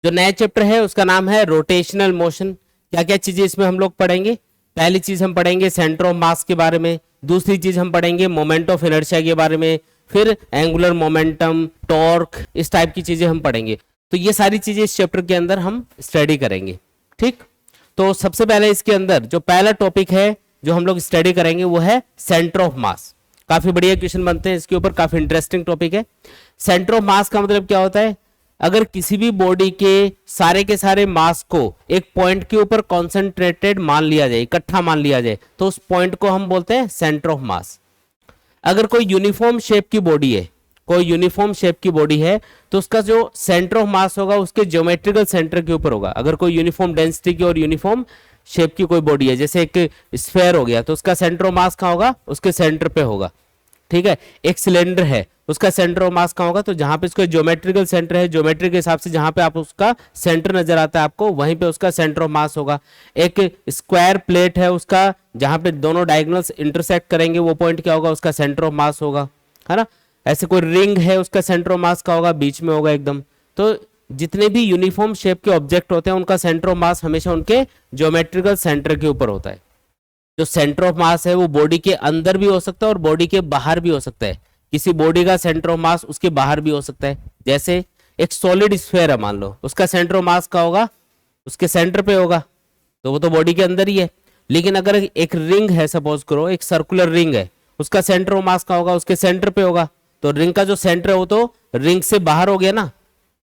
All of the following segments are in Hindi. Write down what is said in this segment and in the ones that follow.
जो नया चैप्टर है उसका नाम है रोटेशनल मोशन। क्या क्या चीजें इसमें हम लोग पढ़ेंगे? पहली चीज हम पढ़ेंगे सेंटर ऑफ मास के बारे में, दूसरी चीज हम पढ़ेंगे मोमेंट ऑफ इनर्शिया के बारे में, फिर एंगुलर मोमेंटम, टॉर्क, इस टाइप की चीजें हम पढ़ेंगे। तो ये सारी चीजें इस चैप्टर के अंदर हम स्टडी करेंगे। ठीक, तो सबसे पहले इसके अंदर जो पहला टॉपिक है जो हम लोग स्टडी करेंगे वो है सेंटर ऑफ मास। काफी बढ़िया क्वेश्चन बनते हैं इसके ऊपर, काफी इंटरेस्टिंग टॉपिक है। सेंटर ऑफ मास का मतलब क्या होता है? अगर किसी भी बॉडी के सारे मास को एक पॉइंट के ऊपर कॉन्सेंट्रेटेड मान लिया जाए, इकट्ठा मान लिया जाए, तो उस पॉइंट को हम बोलते हैं सेंटर ऑफ मास। अगर कोई यूनिफॉर्म शेप की बॉडी है, कोई यूनिफॉर्म शेप की बॉडी है, तो उसका जो सेंटर ऑफ मास होगा उसके ज्योमेट्रिकल सेंटर के ऊपर होगा। अगर कोई यूनिफॉर्म डेंसिटी की और यूनिफॉर्म शेप की कोई बॉडी है, जैसे एक स्फेयर हो गया, तो उसका सेंटर ऑफ मास कहाँ होगा? उसके सेंटर पे होगा। ठीक है, एक सिलेंडर है, उसका सेंटर ऑफ मास कहाँ होगा? तो जहां पे उसका ज्योमेट्रिकल सेंटर है, ज्योमेट्री के हिसाब से जहां पे आप उसका सेंटर नजर आता है आपको, वहीं पे उसका सेंटर ऑफ मास होगा। एक स्क्वायर प्लेट है, उसका जहां पे दोनों डायगोनल्स इंटरसेक्ट करेंगे वो पॉइंट क्या होगा? उसका सेंटर ऑफ मास होगा, है ना। ऐसे कोई रिंग है, उसका सेंटर ऑफ मास का होगा, बीच में होगा एकदम। तो जितने भी यूनिफॉर्म शेप के ऑब्जेक्ट होते हैं उनका सेंटर ऑफ मास हमेशा उनके ज्योमेट्रिकल सेंटर के ऊपर होता है। जो सेंटर ऑफ मास है वो बॉडी के अंदर भी हो सकता है और बॉडी के बाहर भी हो सकता है। किसी बॉडी का सेंटर ऑफ मास उसके बाहर भी हो सकता है। जैसे एक सॉलिड स्फीयर है, मान लो, उसका सेंटर ऑफ मास का होगा उसके सेंटर पे होगा, तो वो तो बॉडी के अंदर ही है। लेकिन अगर एक रिंग है, सपोज करो एक सर्कुलर रिंग है, उसका सेंटर ऑफ मास का होगा उसके सेंटर पे होगा, तो रिंग का जो सेंटर है वो तो रिंग से बाहर हो गया ना,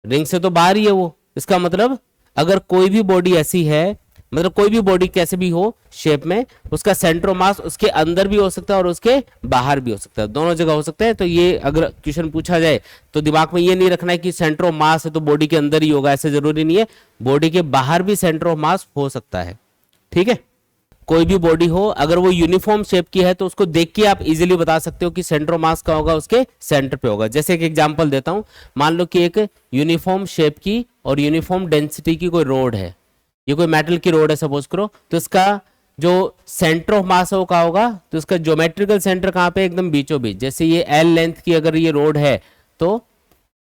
रिंग से तो बाहर ही है वो। इसका मतलब अगर कोई भी बॉडी ऐसी है, मतलब कोई भी बॉडी कैसे भी हो शेप में, उसका सेंटर ऑफ मास उसके अंदर भी हो सकता है और उसके बाहर भी हो सकता है, दोनों जगह हो सकता है। तो ये अगर क्वेश्चन पूछा जाए तो दिमाग में ये नहीं रखना है कि सेंटर ऑफ मास है तो बॉडी के अंदर ही होगा, ऐसे जरूरी नहीं है, बॉडी के बाहर भी सेंटर ऑफ मास हो सकता है। ठीक है, कोई भी बॉडी हो अगर वो यूनिफॉर्म शेप की है तो उसको देख के आप इजीली बता सकते हो कि सेंटर ऑफ मास का होगा उसके सेंटर पे होगा। जैसे एक एग्जांपल देता हूं, मान लो कि एक यूनिफॉर्म शेप की और यूनिफॉर्म डेंसिटी की कोई रोड है, ये कोई मेटल की रोड है सपोज करो, तो इसका जो सेंटर ऑफ मास है वो कहाँ होगा? तो इसका ज्योमेट्रिकल सेंटर कहाँ पे? एकदम बीचों बीच। जैसे ये एल लेंथ की अगर ये रोड है तो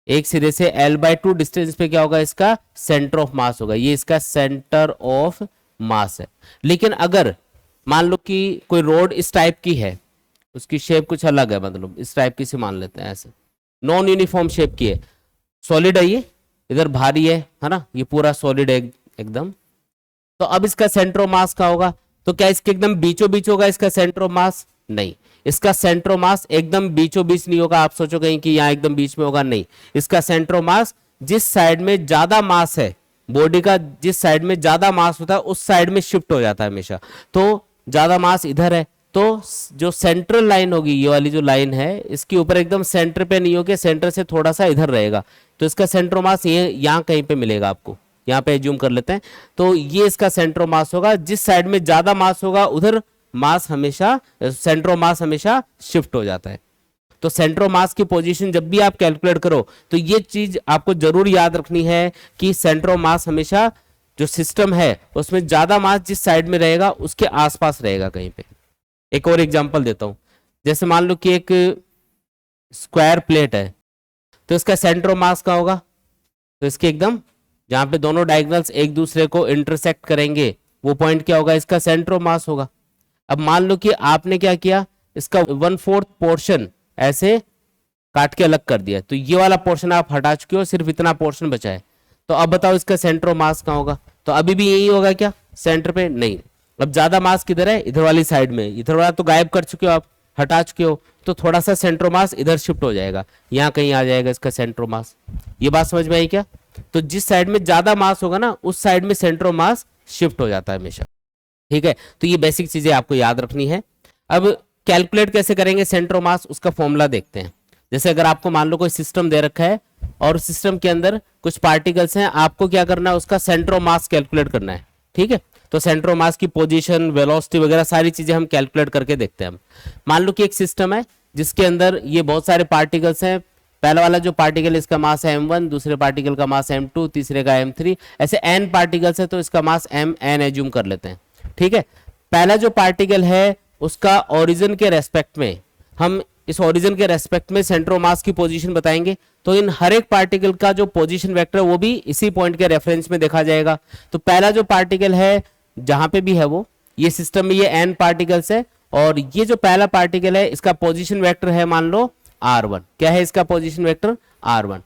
एक सिरे से L/2 डिस्टेंस पे क्या होगा? इसका सेंटर ऑफ मास होगा, ये इसका सेंटर ऑफ मास है। लेकिन अगर मान लो कि कोई रोड इस टाइप की है, उसकी शेप कुछ अलग है, मतलब इस टाइप की से मान लेते हैं, ऐसे नॉन यूनिफॉर्म शेप की है, सॉलिड है, ये इधर भारी है ना, ये पूरा सॉलिड है एकदम, तो अब इसका सेंटर ऑफ मास का होगा? तो क्या इसके एकदम बीचों बीच होगा इसका सेंटर ऑफ मास? नहीं, इसका सेंटर ऑफ मास एकदम बीचों बीच नहीं होगा। आप सोचो कहीं कि यहाँ एकदम बीच में होगा, नहीं, इसका सेंटर ऑफ मास जिस साइड में ज्यादा मास है बॉडी का, जिस साइड में ज्यादा मास होता है उस साइड में शिफ्ट हो जाता है हमेशा। तो ज्यादा मास इधर है तो जो सेंट्रल लाइन होगी, ये वाली जो लाइन है, इसके ऊपर एकदम सेंटर पे नहीं होके सेंटर से थोड़ा सा इधर रहेगा, तो इसका सेंटर ऑफ मास ये यहाँ कहीं पे मिलेगा आपको, यहाँ पे एज्यूम कर लेते हैं। तो ये इसका सेंटर ऑफ मास होगा, जिस साइड में ज्यादा मास होगा उधर मास हमेशा, सेंटर ऑफ मास हमेशा शिफ्ट हो जाता है। तो सेंटर ऑफ मास की पोजीशन जब भी आप कैलकुलेट करो तो ये चीज आपको जरूर याद रखनी है कि सेंटर ऑफ मास हमेशा जो सिस्टम है उसमें ज्यादा मास जिस साइड में रहेगा उसके आसपास रहेगा कहीं पे। एक और एग्जांपल देता हूं, जैसे मान लो कि एक स्क्वायर प्लेट है, तो इसका सेंटर ऑफ मास का होगा? तो इसके एकदम जहां पे दोनों डायगोनल्स एक दूसरे को इंटरसेक्ट करेंगे वो पॉइंट क्या होगा? इसका सेंटर ऑफ मास होगा। अब मान लो कि आपने क्या किया, इसका 1/4 पोर्शन ऐसे काट के अलग कर दिया, तो ये वाला पोर्शन आप हटा चुके हो, सिर्फ इतना पोर्शन बचा है। तो अब बताओ इसका सेंटर ऑफ मास कहाँ होगा? तो अभी भी यही होगा क्या सेंटर पे? नहीं, अब ज्यादा मास किधर है? इधर वाली साइड में, इधर वाला तो गायब कर चुके हो आप, हटा चुके हो, तो थोड़ा सा सेंटर ऑफ मास इधर शिफ्ट हो जाएगा, यहाँ कहीं आ जाएगा इसका सेंटर ऑफ मास। ये बात समझ में आई क्या? तो जिस साइड में ज्यादा मास होगा ना उस साइड में सेंटर ऑफ मास शिफ्ट हो जाता है हमेशा। ठीक है, तो ये बेसिक चीजें आपको याद रखनी है। अब कैलकुलेट कैसे करेंगे सेंटर ऑफ मास, उसका फॉर्मूला देखते हैं। जैसे अगर आपको मान लो कोई सिस्टम दे रखा है और सिस्टम के अंदर कुछ पार्टिकल्स हैं, आपको क्या करना है? उसका सेंटर ऑफ मास कैलकुलेट करना है। ठीक है, तो सेंटर ऑफ मास की पोजीशन, वेलोसिटी वगैरह सारी चीजें हम कैलकुलेट करके देखते हैं। मान लो कि एक सिस्टम है जिसके अंदर ये बहुत सारे पार्टिकल्स हैं। पहला वाला जो पार्टिकल इसका मास है m1, दूसरे पार्टिकल का मास m2, तीसरे का m3, ऐसे n पार्टिकल्स है तो इसका मास mn एज्यूम कर लेते हैं। ठीक है, पहला जो पार्टिकल है उसका ओरिजिन के रेस्पेक्ट में हम इस ओरिजिन के रेस्पेक्ट में सेंटर ऑफ मास की पोजीशन बताएंगे, तो इन हर एक पार्टिकल का जो पोजीशन वेक्टर है वो भी इसी पॉइंट के रेफरेंस में देखा जाएगा। तो पहला जो पार्टिकल है जहां पे भी है वो, ये सिस्टम में ये n पार्टिकल्स है, और ये जो पहला पार्टिकल है इसका पोजीशन वेक्टर है मान लो r1। क्या है इसका position vector? r1।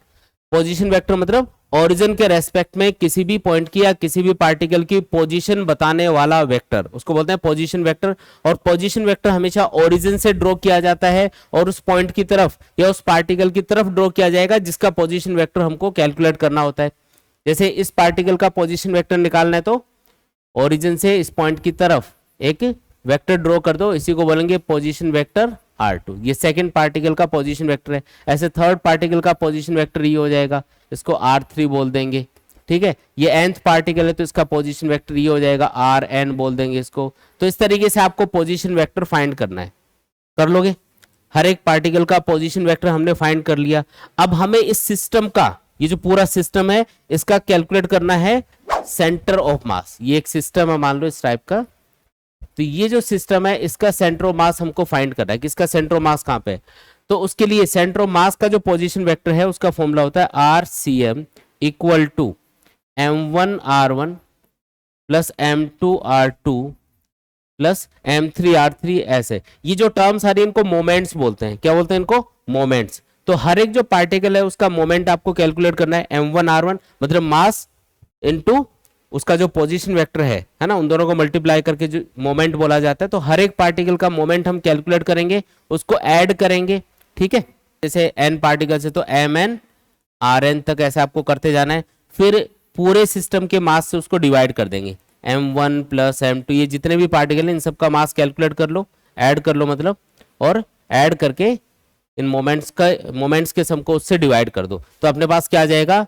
Position vector मतलब ओरिजिन के रेस्पेक्ट में किसी भी पॉइंट की या किसी भी पार्टिकल की पोजीशन बताने वाला वेक्टर, उसको बोलते हैं पोजीशन वेक्टर। और पोजीशन वेक्टर हमेशा ओरिजिन से ड्रॉ किया जाता है और उस पॉइंट की तरफ या उस पार्टिकल की तरफ ड्रॉ किया जाएगा जिसका पोजीशन वेक्टर हमको कैलकुलेट करना होता है। जैसे इस पार्टिकल का पोजीशन वेक्टर निकालना है तो ओरिजिन से इस पॉइंट की तरफ एक वेक्टर ड्रॉ कर दो, इसी को बोलेंगे पोजीशन वेक्टर r2। ये सेकंड पार्टिकल का पोजीशन वेक्टर है। ऐसे थर्ड पार्टिकल का पोजीशन वेक्टर ये हो जाएगा, इसको r3 बोल देंगे। ठीक है, ये nth पार्टिकल है तो इसका पोजीशन वेक्टर ये हो जाएगा, rn बोल देंगे इसको। तो इस तरीके से आपको पोजीशन वेक्टर फाइंड करना है, कर लोगे। हर एक पार्टिकल का पोजीशन वेक्टर हमने फाइंड कर लिया। अब हमें इस सिस्टम का, ये जो पूरा सिस्टम है इसका कैलकुलेट करना है सेंटर ऑफ मास। ये एक सिस्टम है मान लो इस टाइप का, तो ये जो सिस्टम है इसका सेंटर ऑफ मास हमको फाइंड करना है कि इसका सेंटर ऑफ मास कहां पे है। तो उसके लिए सेंटर ऑफ मास का जो पोजीशन वेक्टर है उसका फॉर्मूला होता है RCM equal to m1r1 plus m2r2 plus m3r3। ऐसे ये जो टर्म्स आ रही है इनको मोमेंट्स बोलते हैं। क्या बोलते हैं इनको? मोमेंट्स। तो हर एक जो पार्टिकल है उसका मोमेंट आपको कैलकुलेट करना है। m1r1 मतलब मास इनटू उसका जो पोजीशन वेक्टर है ना, उन दोनों को मल्टीप्लाई करके जो मोमेंट बोला जाता है। तो हर एक पार्टिकल का मोमेंट हम कैलकुलेट करेंगे, उसको ऐड करेंगे। ठीक है, जैसे n पार्टिकल से तो mn rn तक ऐसे आपको करते जाना है। फिर पूरे सिस्टम के मास से उसको डिवाइड कर देंगे, m1 प्लस m2, ये जितने भी पार्टिकल हैं इन सबका मास कैलकुलेट कर लो, ऐड कर लो मतलब, और ऐड करके इन मोमेंट्स के सम को उससे डिवाइड कर दो। तो अपने पास क्या आ जाएगा?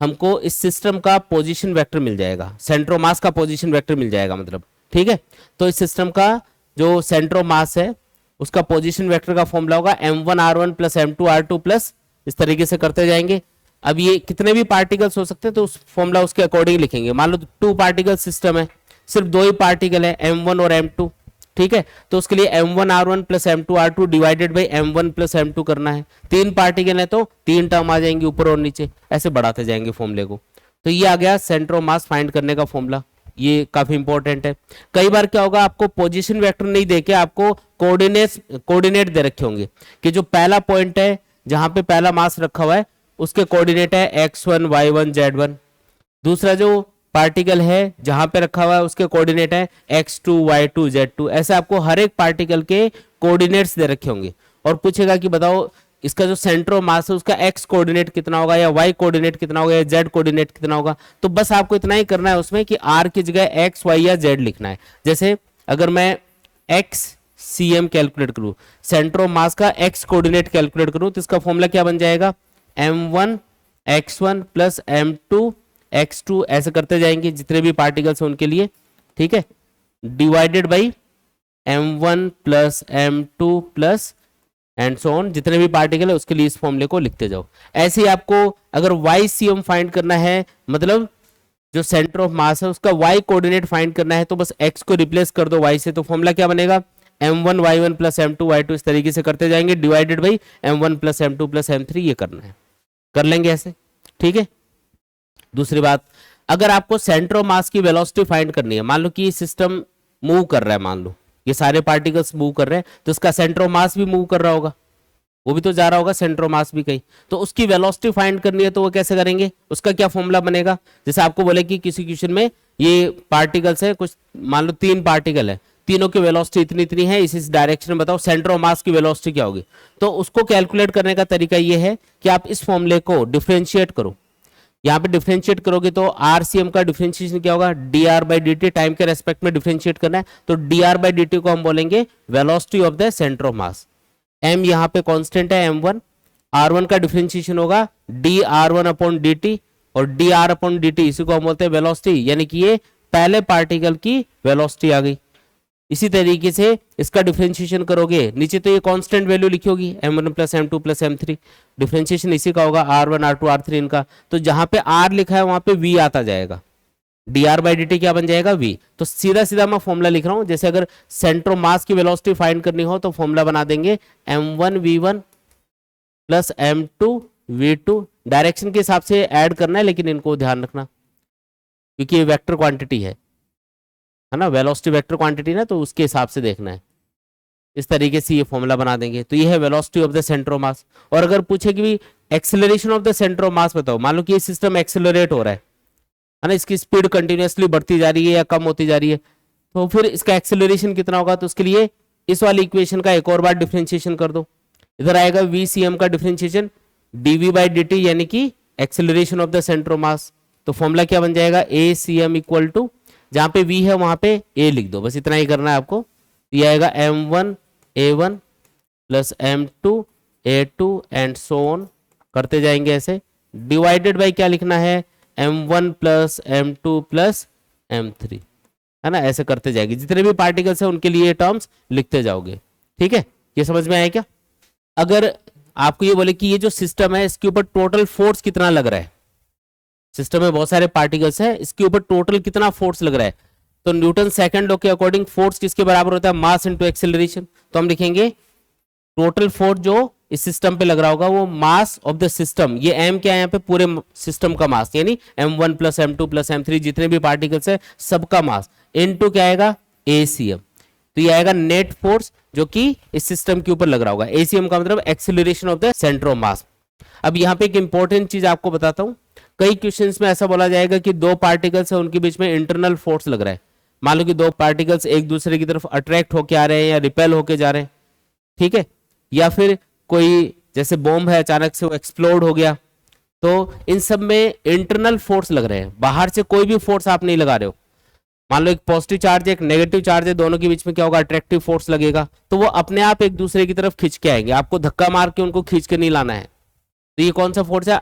हमको इस सिस्टम का पोजीशन वेक्टर मिल जाएगा, सेंटर ऑफ मास का पोजीशन वेक्टर मिल जाएगा मतलब। ठीक है, तो इस सिस्टम का जो सेंटर ऑफ मास है उसका पोजीशन वेक्टर का फॉर्मूला होगा m1r1 प्लस m2r2 प्लस, इस तरीके से करते जाएंगे। अब ये कितने भी पार्टिकल्स हो सकते हैं तो उस फॉर्मूला उसके अकॉर्डिंग लिखेंगे। मान लो 2 पार्टिकल सिस्टम है, सिर्फ 2 ही पार्टिकल है m1 और m2। ठीक है, तो उसके लिए m1r1 plus m2r2 divided by m1 plus m2 करना है। 3 पार्टिकल है तो 3 टर्म आ जाएंगे ऊपर और नीचे, ऐसे बढ़ाते जाएंगे फॉर्मूले को। तो ये आ गया सेंटर ऑफ मास फाइंड करने का फॉर्मूला। ये काफी इंपॉर्टेंट है। कई बार क्या होगा, आपको पोजीशन वेक्टर नहीं देके आपको कोऑर्डिनेट दे रखे होंगे कि जो पहला पॉइंट है जहां पे पहला मास रखा हुआ है उसके कोऑर्डिनेट है x1 y1 z1। दूसरा जो पार्टिकल है जहां पे रखा हुआ है उसके कोऑर्डिनेट है x2 y2 z2। ऐसे आपको हर एक पार्टिकल के कोऑर्डिनेट्स दे रखे होंगे और पूछेगा कि बताओ इसका जो सेंटर ऑफ मास है उसका x कोऑर्डिनेट कितना होगा या y कोऑर्डिनेट कितना होगा या z कोऑर्डिनेट कितना होगा। तो बस आपको इतना ही करना है उसमें कि r की जगह x y या z लिखना है। जैसे अगर मैं x cm कैलकुलेट करूं, सेंटर ऑफ मास का x कोऑर्डिनेट कैलकुलेट करूं, तो इसका फॉर्मूला क्या बन जाएगा? m1 x1 plus m2 x2, ऐसे करते जाएंगे जितने भी पार्टिकल्स हैं उनके लिए। ठीक है, divided by m1 plus m2 plus and so on, जितने भी पार्टिकल है उसके लिए इस फॉर्मूले को लिखते जाओ। ऐसे ही आपको अगर YCM फाइंड करना है, मतलब जो सेंटर ऑफ मास है उसका y कोऑर्डिनेट फाइंड करना है, तो बस x को रिप्लेस कर दो y से। तो फॉर्मूला क्या बनेगा? m1 y1 plus m2 y2, इस तरीके से करते जाएंगे, divided by m1 plus m2 plus m3। ये करना है, कर लेंगे ऐसे। ठीक है, दूसरी बात, अगर आपको सेंटर ऑफ मास की वेलोसिटी फाइंड करनी है, मान लो कि सिस्टम मूव कर रहा है, मान लो ये सारे पार्टिकल्स मूव कर रहे हैं, तो इसका सेंटर ऑफ मास भी मूव कर रहा होगा, वो भी तो जा रहा होगा सेंटर ऑफ मास भी कहीं, तो उसकी वेलोसिटी फाइंड करनी है तो वो कैसे करेंगे? उसका क्या फॉर्मूला बनेगा? जैसे आपको बोले कि किसी क्वेश्चन में ये पार्टिकल्स है कुछ, मान लो 3 पार्टिकल है, तीनों की वेलोसिटी इतनी इतनी है, इस डायरेक्शन में बताओ सेंटर ऑफ मास की वेलोसिटी क्या होगी। तो उसको कैलकुलेट करने का तरीका ये है कि आप इस फॉर्मूले को डिफरेंशिएट करो। यहाँ पे डिफरेंशिएट करोगे तो RCM का डिफरेंशिएशन क्या होगा? dr बाई dt, टाइम के रेस्पेक्ट में डिफरेंशिएट करना है, तो dr बाई dt को हम बोलेंगे velocity of the centre of mass. m यहाँ पे कांस्टेंट है m1, r1 का डिफरेंशिएशन होगा dr1 अपॉन dt, और dr अपॉन dt इसी को हम बोलते हैं वेलोसिटी, यानी कि ये पहले पार्टिकल की वेलोसिटी आ गई। इसी तरीके से इसका डिफरेंशिएशन करोगे, नीचे तो ये कांस्टेंट वैल्यू लिखी होगी m1 plus m2 plus m3, differentiation इसी का होगा r1 r2 r3 इनका। तो जहां पे r लिखा है वहां पे v आता जाएगा, dr/dt क्या बन जाएगा v। तो सीधा सीधा मैं फॉर्मूला लिख रहा हूं, जैसे अगर सेंटर ऑफ मास की वेलोसिटी फाइंड करनी हो तो फॉर्मूला बना देंगे m1v1 प्लस m2v2। डायरेक्शन के हिसाब से ऐड करना है, लेकिन इनको ध्यान रखना क्योंकि ये वेक्टर क्वांटिटी है ना, वेलोसिटी वेक्टर क्वांटिटी ना, तो उसके हिसाब से देखना है। इस तरीके से ये फॉर्मूला बना देंगे। तो ये है velocity of the centre of मास। और अगर पूछे कि भी acceleration of the centre of मास बताओ, मान लो कि ये सिस्टम एक्सेलरेट हो रहा है ना, इसकी स्पीड कंटिन्यूअसली बढ़ती जा रही है या कम होती जा रही है, तो फिर इसका एक्सेलरेशन कितना होगा। तो उसके लिए इस वाली इक्वेशन का एक और बार डिफरेंशिएशन कर दो। इधर आएगा VCM का डिफरेंशिएशन dv/dt, यानी कि acceleration of the centre of मास। तो फॉर्मूला क्या बन जाएगा ACM इक्वल टू, जहां पे v है वहां पे a लिख दो, बस इतना ही करना है आपको। ये आएगा m1a1 plus m2a2 and so on करते जाएंगे ऐसे, डिवाइडेड बाई क्या लिखना है m1 plus m2 plus m3, है ना, ऐसे करते जाएंगे। जितने भी पार्टिकल्स हैं उनके लिए टर्म्स लिखते जाओगे। ठीक है, ये समझ में आया क्या। अगर आपको ये बोले कि ये जो सिस्टम है इसके ऊपर टोटल फोर्स कितना लग रहा है, सिस्टम में बहुत सारे पार्टिकल्स हैं, इसके ऊपर टोटल कितना फोर्स लग रहा है, तो न्यूटन सेकंड लॉ के अकॉर्डिंग फोर्स किसके बराबर होता है, मास इनटू एक्सेलरेशन। तो हम लिखेंगे टोटल फोर्स जो इस सिस्टम पे लग रहा होगा वो मास ऑफ द सिस्टम, ये m क्या है यहाँ पे, पूरे सिस्टम का मास, यानी m1 plus m2 plus m3 जितने भी पार्टिकल्स है सबका मास, इनटू क्या आएगा ACM। तो ये आएगा नेट फोर्स जो कि इस सिस्टम के ऊपर लग रहा होगा। ACM का मतलब acceleration of the centre of mass. अब यहाँ पे एक इंपॉर्टेंट चीज आपको बताता हूँ, कई क्वेश्चंस में ऐसा बोला जाएगा कि दो पार्टिकल्स है उनके बीच में इंटरनल फोर्स लग रहा है। मान लो कि दो पार्टिकल्स एक दूसरे की तरफ अट्रैक्ट होके आ रहे हैं या रिपेल होके जा रहे हैं, ठीक है, या फिर कोई जैसे बॉम्ब है अचानक से वो एक्सप्लोड हो गया, तो इन सब में इंटरनल फोर्स लग रहे हैं, बाहर से कोई भी फोर्स आप नहीं लगा रहे हो। मान लो एक पॉजिटिव चार्ज है एक नेगेटिव चार्ज है, दोनों के बीच में क्या होगा, अट्रैक्टिव फोर्स लगेगा, तो वो अपने आप एक दूसरे की तरफ खींच के आएंगे, आपको धक्का मार के उनको खींच के नहीं लाना है। तो ये कौन सा फोर्स है,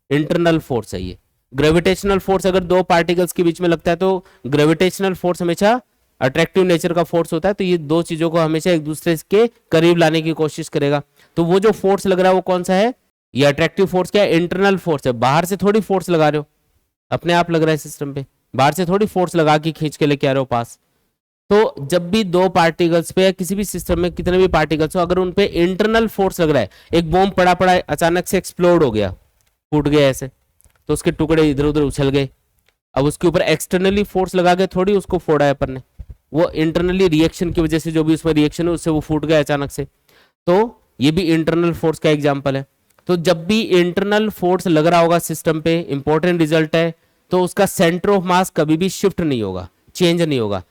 इंटरनल फोर्स है ये। ग्रेविटेशनल फोर्स अगर दो पार्टिकल्स के बीच में लगता है तो ग्रेविटेशनल फोर्स हमेशा अट्रैक्टिव नेचर का फोर्स होता है, तो ये दो चीजों को हमेशा एक दूसरे के करीब लाने की कोशिश करेगा। तो वो जो फोर्स लग रहा है वो कौन सा है, ये अट्रैक्टिव फोर्स क्या है, इंटरनल फोर्स है, बाहर से थोड़ी फोर्स लगा रहे हो, अपने आप लग रहा है सिस्टम पे, बाहर से थोड़ी फोर्स लगा के खींच के लेके आ रहे हो पास। तो जब भी दो पार्टिकल्स पे या किसी भी सिस्टम में कितने भी पार्टिकल्स हो, अगर उन पे इंटरनल फोर्स लग रहा है, एक बॉम्ब पड़ा पड़ा अचानक से एक्सप्लोड हो गया, फूट गया ऐसे, तो उसके टुकड़े इधर उधर उछल गए, अब उसके ऊपर एक्सटर्नली फोर्स लगा के थोड़ी उसको फोड़ा है अपन ने, वो इंटरनली रिएक्शन की वजह से जो भी उसमें रिएक्शन है उससे वो फूट गया अचानक से, तो ये भी इंटरनल फोर्स का एग्जांपल है। तो जब भी इंटरनल फोर्स लग रहा होगा सिस्टम पे, इंपॉर्टेंट रिजल्ट है, तो उसका सेंटर ऑफ मास कभी भी शिफ्ट नहीं होगा, चेंज नहीं होगा,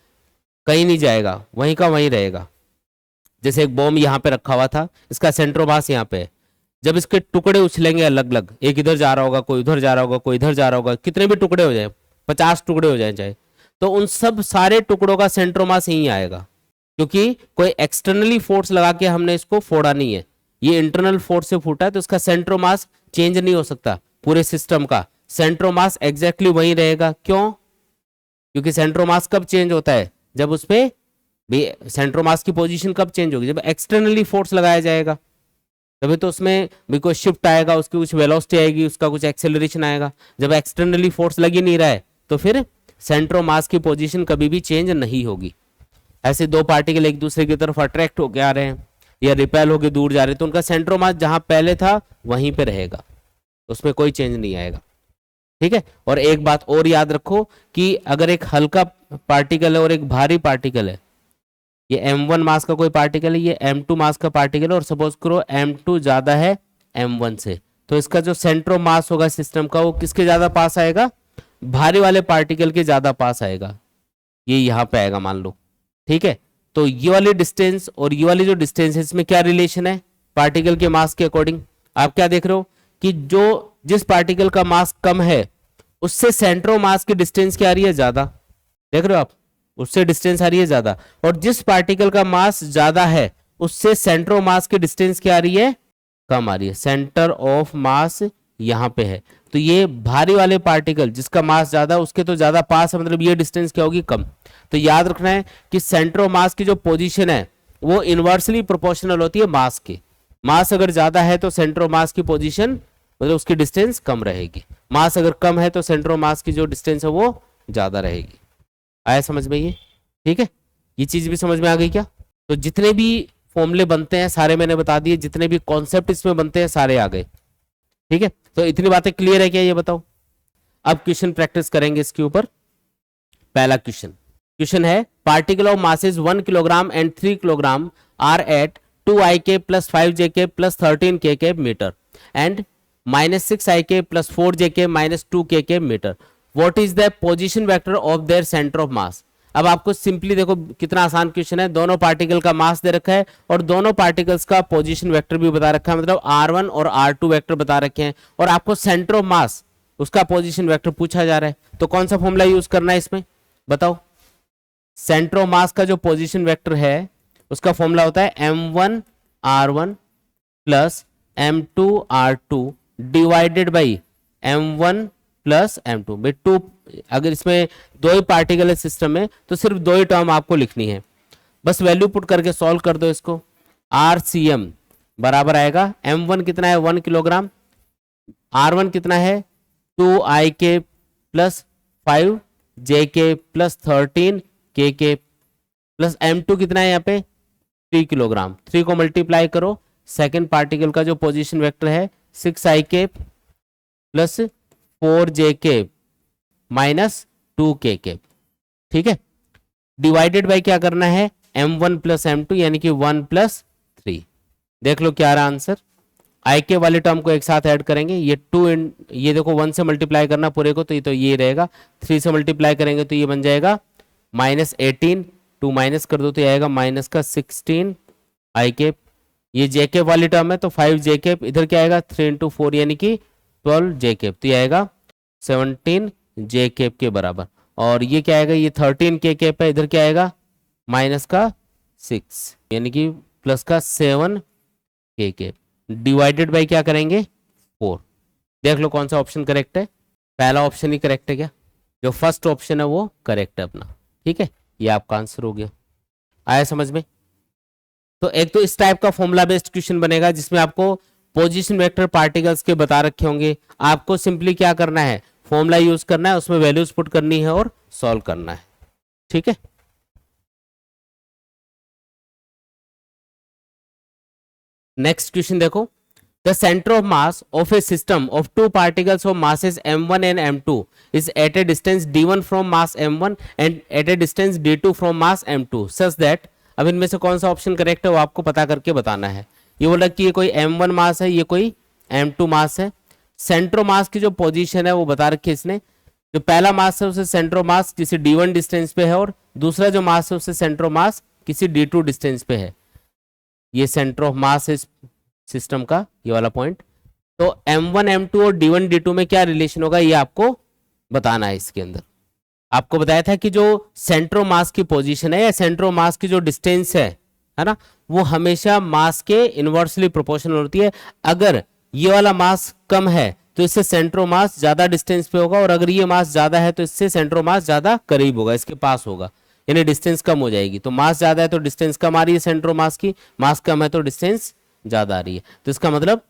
कहीं नहीं जाएगा, वहीं का वहीं रहेगा। जैसे एक बॉम्ब यहाँ पे रखा हुआ था, इसका सेंटर ऑफ मास यहाँ पे है, जब इसके टुकड़े उछलेंगे अलग अलग, एक इधर जा रहा होगा, कोई उधर जा रहा होगा, कोई इधर जा रहा होगा, कितने भी टुकड़े हो जाए, 50 टुकड़े हो जाए चाहे, तो उन सब सारे टुकड़ों का सेंटर ऑफ मास यहीं आएगा, क्योंकि कोई एक्सटर्नली फोर्स लगा के हमने इसको फोड़ा नहीं है, ये इंटरनल फोर्स से फूटा है, तो इसका सेंटर ऑफ मास चेंज नहीं हो सकता। पूरे सिस्टम का सेंटर ऑफ मास एग्जैक्टली वहीं रहेगा। क्यों, क्योंकि सेंटर ऑफ मास कब चेंज होता है, जब उस पे सेंटर ऑफ मास की पोजीशन कब चेंज होगी, जब एक्सटर्नली फोर्स लगाया जाएगा, तभी तो उसमें भी कोई शिफ्ट आएगा, उसकी कुछ वेलोसिटी आएगी, उसका कुछ एक्सेलरेशन आएगा। जब एक्सटर्नली फोर्स लग ही नहीं रहा है तो फिर सेंटर ऑफ मास की पोजीशन कभी भी चेंज नहीं होगी। ऐसे दो पार्टिकल एक दूसरे की तरफ अट्रैक्ट होकर आ रहे हैं या रिपेल होकर दूर जा रहे हैं, तो उनका सेंटर ऑफ मास जहां पहले था वहीं पे रहेगा, उसमें कोई चेंज नहीं आएगा। ठीक है, और एक बात और याद रखो कि अगर एक हल्का पार्टिकल है और एक भारी पार्टिकल है, ये m1 मास का कोई पार्टिकल है, ये m2 मास का पार्टिकल है, और सपोज करो m2 ज्यादा है m1 से, तो इसका जो सेंटर ऑफ मास होगा सिस्टम का वो किसके ज्यादा पास आएगा, भारी वाले पार्टिकल के ज्यादा पास आएगा, ये यहाँ पे आएगा मान लो। ठीक है, तो ये वाली डिस्टेंस और ये वाली जो डिस्टेंस है इसमें क्या रिलेशन है, पार्टिकल के मास के अकॉर्डिंग। आप क्या देख रहे हो कि जिस पार्टिकल का मास कम है उससे सेंटर ऑफ मास की डिस्टेंस क्या आ रही है, ज्यादा, देख रहे हो आप, उससे डिस्टेंस आ रही है ज्यादा, और जिस पार्टिकल का मास ज्यादा है उससे सेंटर ऑफ मास की डिस्टेंस क्या आ रही है, कम आ रही है। सेंटर ऑफ मास यहाँ पे है, तो ये भारी वाले पार्टिकल जिसका मास ज्यादा है उसके तो ज्यादा पास है, मतलब ये डिस्टेंस क्या होगी, कम। तो याद रखना है कि सेंटर ऑफ मास की जो पोजीशन है वो इनवर्सली प्रोपोर्शनल होती है मास के। मास अगर ज्यादा है तो सेंटर ऑफ मास की पोजीशन मतलब उसकी डिस्टेंस कम रहेगी, मास अगर कम है तो सेंटर ऑफ मास की जो डिस्टेंस है वो ज्यादा रहेगी। आया समझ में ये? ठीक है, ये चीज भी समझ में आ गई क्या? तो जितने भी फॉर्मूले बनते हैं सारे मैंने बता दिए, जितने भी कॉन्सेप्ट इसमें बनते हैं सारे आ गए। ठीक है, तो इतनी बातें क्लियर है क्या ये बताओ? अब क्वेश्चन प्रैक्टिस करेंगे इसके ऊपर। पहला क्वेश्चन है particle of masses 1 kilogram and 3 kilogram are at 2ik plus 5jk plus 13kk metre and -6ik plus 4jk minus 2kk metre. What is the position vector of their centre of mass. अब आपको सिंपली देखो कितना आसान क्वेश्चन है, दोनों पार्टिकल का मास दे रखा है और दोनों पार्टिकल्स का पोजीशन वेक्टर भी बता रखा है, मतलब r1 और r2 वेक्टर बता रखे हैं और आपको सेंटर ऑफ मास उसका पोजीशन वेक्टर पूछा जा रहा है। तो कौन सा फॉर्मूला यूज करना है इसमें बताओ? सेंटर ऑफ मास का जो पोजीशन वेक्टर है उसका फॉर्मूला होता है m1 r1 plus m2 r2 divided by m1 plus m2। भाई टू, अगर इसमें दो ही पार्टिकल है सिस्टम में तो सिर्फ दो ही टर्म आपको लिखनी है, बस वैल्यू पुट करके सॉल्व कर दो इसको। RCM बराबर आएगा m1 कितना है 1 किलोग्राम, r1 कितना है 2ik plus 5jk plus 13kk plus m2 कितना है यहाँ पे 3 किलोग्राम। 3 को मल्टीप्लाई करो, सेकेंड पार्टिकल का जो पोजीशन वेक्टर है 6ik plus 4jk minus 2kk। ठीक है, डिवाइडेड बाई क्या करना है m1 प्लस m2 यानी कि 1 प्लस 3। देख लो क्या रहा आंसर। ik वाले टर्म को एक साथ ऐड करेंगे, ये 2 ये देखो 1 से मल्टीप्लाई करना पूरे को तो ये रहेगा, 3 से मल्टीप्लाई करेंगे तो ये बन जाएगा -18, 2 माइनस कर दो तो ये आएगा माइनस का 16 ik। ये jk वाली टर्म है तो 5jk, इधर क्या आएगा 3 इंटू 4 यानी कि 12jk, तो ये आएगा 17jk के बराबर। और ये क्या आएगा, ये 13kk है, इधर क्या आएगा माइनस का 6 यानी कि प्लस का 7kk डिवाइडेड बाई क्या करेंगे 4। देख लो कौन सा ऑप्शन करेक्ट है। पहला ऑप्शन ही करेक्ट है क्या? जो फर्स्ट ऑप्शन है वो करेक्ट है अपना। ठीक है, ये आपका आंसर हो गया। आया समझ में? तो एक तो इस टाइप का फॉर्मूला बेस्ड क्वेश्चन बनेगा जिसमें आपको पोजीशन वेक्टर पार्टिकल्स के बता रखे होंगे, आपको सिंपली क्या करना है फॉर्मूला यूज करना है, उसमें वैल्यूज पुट करनी है और सॉल्व करना है। ठीक है, नेक्स्ट क्वेश्चन देखो। The centre of mass of A system of two particles of masses m1 and m2 is at a distance d1 from mass m1 and at a distance d2 from mass m2 such that। अब इनमें से कौन सा ऑप्शन करेक्ट है वो आपको पता करके बताना है। ये बोला कि ये कोई m1 मास है, ये कोई m2 मास है। सेंटर मास की जो पोजीशन है वो बता रखी है इसने। जो पहला मास है उसे सेंटर मास किसी d1 डिस्टेंस पे है और दूसरा जो मास है उसे सेंटर मास किसी d2 डिस्टेंस पे है। ये सेंटर ऑफ मास है सिस्टम का, ये वाला पॉइंट। तो m1 m2 और d1 d2 में क्या रिलेशन होगा ये आपको बताना है। इसके अंदर आपको बताया था कि जो सेंटर ऑफ मास की पोजीशन है या सेंटर ऑफ मास की जो डिस्टेंस है ना, वो हमेशा मास के इनवर्सली प्रोपोर्शनल होती है। अगर ये वाला मास कम है तो इससे सेंटर ऑफ मास ज्यादा डिस्टेंस पे होगा और अगर ये मास ज्यादा है तो इससे सेंटर ऑफ मास ज्यादा करीब होगा, इसके पास होगा, यानी डिस्टेंस कम हो जाएगी। तो मास ज्यादा है तो डिस्टेंस कम आ रही है सेंटर ऑफ मास की, मास कम है तो डिस्टेंस ज्यादा आ रही है। तो इसका मतलब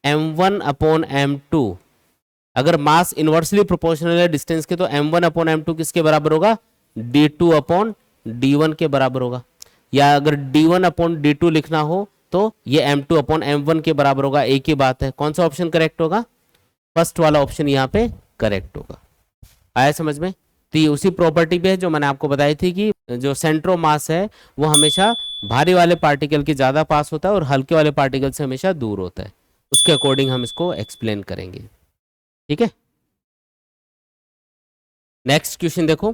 m1 अपॉन m2, अगर मास इनवर्सली प्रोपोर्शनल है डिस्टेंस के तो m1 अपॉन m2 किसके बराबर होगा d2 अपॉन d1 के बराबर होगा। या अगर d1 अपॉन d2 लिखना हो तो ये m2 अपॉन m1 के बराबर होगा। एक ही बात है, कौन सा ऑप्शन करेक्ट होगा? फर्स्ट वाला ऑप्शन यहाँ पे करेक्ट होगा। आया समझ में? तो ये उसी प्रॉपर्टी पे है जो मैंने आपको बताई थी कि जो सेंटर ऑफ मास है वो हमेशा भारी वाले पार्टिकल के ज्यादा पास होता है और हल्के वाले पार्टिकल से हमेशा दूर होता है। उसके अकॉर्डिंग हम इसको एक्सप्लेन करेंगे। ठीक है, नेक्स्ट क्वेश्चन देखो।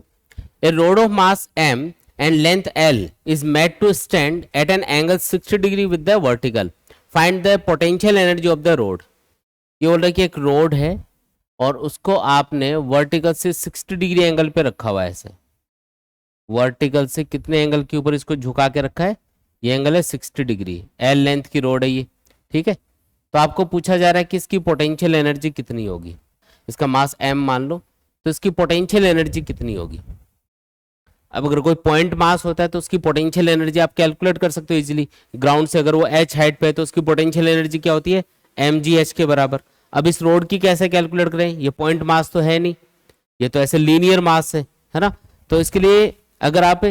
A road of mass m and length L is made to stand at an angle 60 degree with the vertical. Find the potential energy of the road. ये बोल रहा है कि एक रोड है और उसको आपने वर्टिकल से 60 डिग्री एंगल पे रखा हुआ है। ऐसे वर्टिकल से कितने एंगल के ऊपर इसको झुका के रखा है? ये एंगल है 60 डिग्री। L लेंथ की रोड है ये। ठीक है, तो आपको पूछा जा रहा है कि इसकी पोटेंशियल एनर्जी कितनी होगी। इसका मास m मान लो तो इसकी पोटेंशियल एनर्जी कितनी होगी। अब अगर कोई पॉइंट मास होता है तो उसकी पोटेंशियल एनर्जी आप कैलकुलेट कर सकते हो इजीली। ग्राउंड से अगर वो h हाइट पे है तो उसकी पोटेंशियल एनर्जी क्या होती है mgh के बराबर। अब इस रोड की कैसे कैलकुलेट करें? ये पॉइंट मास तो है नहीं, ये तो ऐसे लीनियर मास है है ना। तो इसके लिए अगर आप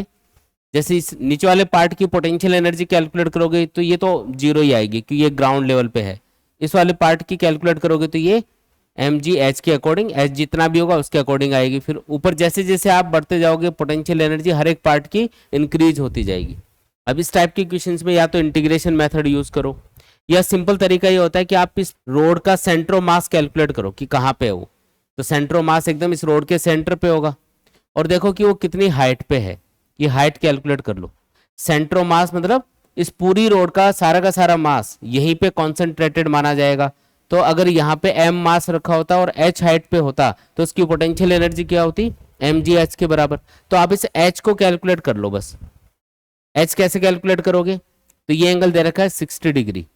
जैसे इस नीचे वाले पार्ट की पोटेंशियल एनर्जी कैलकुलेट करोगे तो ये तो जीरो ही आएगी क्योंकि ये ग्राउंड लेवल पे है। इस वाले पार्ट की कैलकुलेट करोगे तो ये एम जी एच के अकॉर्डिंग, एच जितना भी होगा उसके अकॉर्डिंग आएगी। फिर ऊपर जैसे जैसे आप बढ़ते जाओगे पोटेंशियल एनर्जी हर एक पार्ट की इंक्रीज होती जाएगी। अब इस टाइप के क्वेश्चंस में या तो इंटीग्रेशन मेथड यूज करो या सिंपल तरीका ये होता है कि आप इस रोड का सेंटर ऑफ मास कैलकुलेट करो कि कहाँ पे है वो। तो सेंटर ऑफ मास एकदम इस रोड के सेंटर पे होगा और देखो कि वो कितनी हाइट पे है, ये हाइट कैलकुलेट कर लो। सेंटर ऑफ मास मतलब इस पूरी रोड का सारा मास यहीं पे कॉन्सेंट्रेटेड माना जाएगा। तो अगर यहाँ पे m मास रखा होता और h हाइट पे होता तो उसकी पोटेंशियल एनर्जी क्या होती, mgh के बराबर। तो आप इस h को कैलकुलेट कर लो बस। h कैसे कैलकुलेट करोगे, तो ये एंगल दे रखा है 60 डिग्री,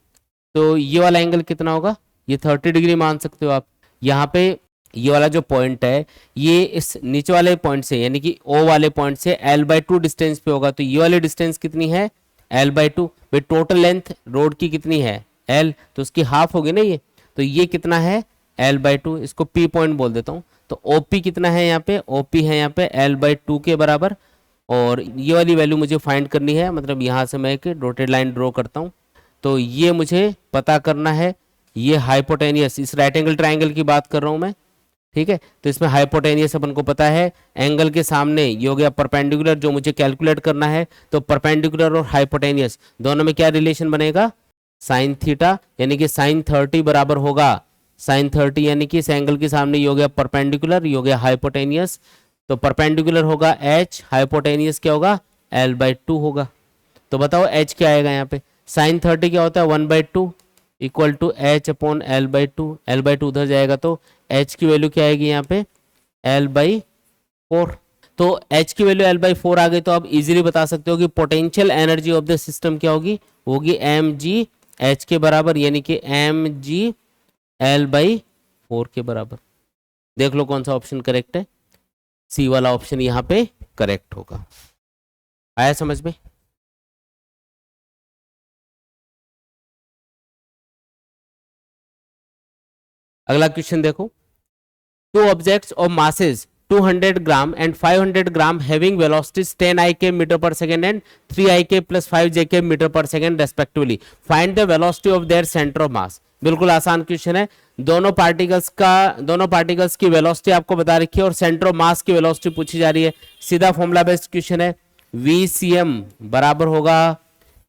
तो ये वाला एंगल कितना होगा, ये 30 डिग्री मान सकते हो आप। यहाँ पे ये वाला जो पॉइंट है ये इस नीचे वाले पॉइंट से यानी कि O वाले पॉइंट से l/2 डिस्टेंस पे होगा। तो ये वाली डिस्टेंस कितनी है, l/2। भाई टोटल लेंथ रोड की कितनी है, l, तो उसकी हाफ होगी ना ये। तो ये कितना है, l/2, इसको P पॉइंट बोल देता हूँ। तो OP कितना है यहाँ पे, OP है यहाँ पे l/2 के बराबर। और ये वाली वैल्यू मुझे फाइंड करनी है, मतलब यहाँ से मैं एक डॉटेड लाइन ड्रॉ करता हूँ। तो ये मुझे पता करना है, ये हाइपोटेनियस, इस राइट एंगल ट्राइंगल की बात कर रहा हूँ मैं, ठीक है। तो इसमें हाइपोटेनियस अपन को पता है, एंगल के सामने ये हो गया परपेंडिकुलर जो मुझे कैलकुलेट करना है। तो परपेंडिकुलर और हाइपोटेनियस दोनों में क्या रिलेशन बनेगा, साइन थीटा, यानी कि साइन 30 बराबर होगा साइन 30, यानी कि इस एंगल के सामने ये हो गया परपेंडिकुलर, ये हो गया हाइपोटेनियस। तो परपेंडिकुलर होगा h, हाइपोटेनियस क्या होगा, l/2 होगा। तो बताओ h क्या आएगा यहाँ पे, साइन 30 क्या होता है 1/2 equal to h upon l/2, l/2 उधर जाएगा तो h की वैल्यू क्या आएगी यहाँ पे, l/4। तो h की वैल्यू l/4 आ गई तो आप इजीली बता सकते हो कि potential energy of the system क्या होगी, होगी mgh के बराबर, यानी कि mg l/4 के बराबर। देख लो कौन सा ऑप्शन करेक्ट है, सी वाला ऑप्शन यहाँ पे करेक्ट होगा। आया समझ में। अगला क्वेश्चन देखो, two objects of masses 200 gram and 500 gram having velocities 10 ik meter per second and 3 ik plus 5 jk meter per second respectively. Find the velocity of their center of mass. बिल्कुल आसान क्वेश्चन है, दोनों पार्टिकल्स की वेलोसिटी आपको बता रखी है और सेंटर ऑफ मास की वेलोसिटी पूछी जा रही है। सीधा फॉर्मूला बेस्ड क्वेश्चन है, VCM बराबर होगा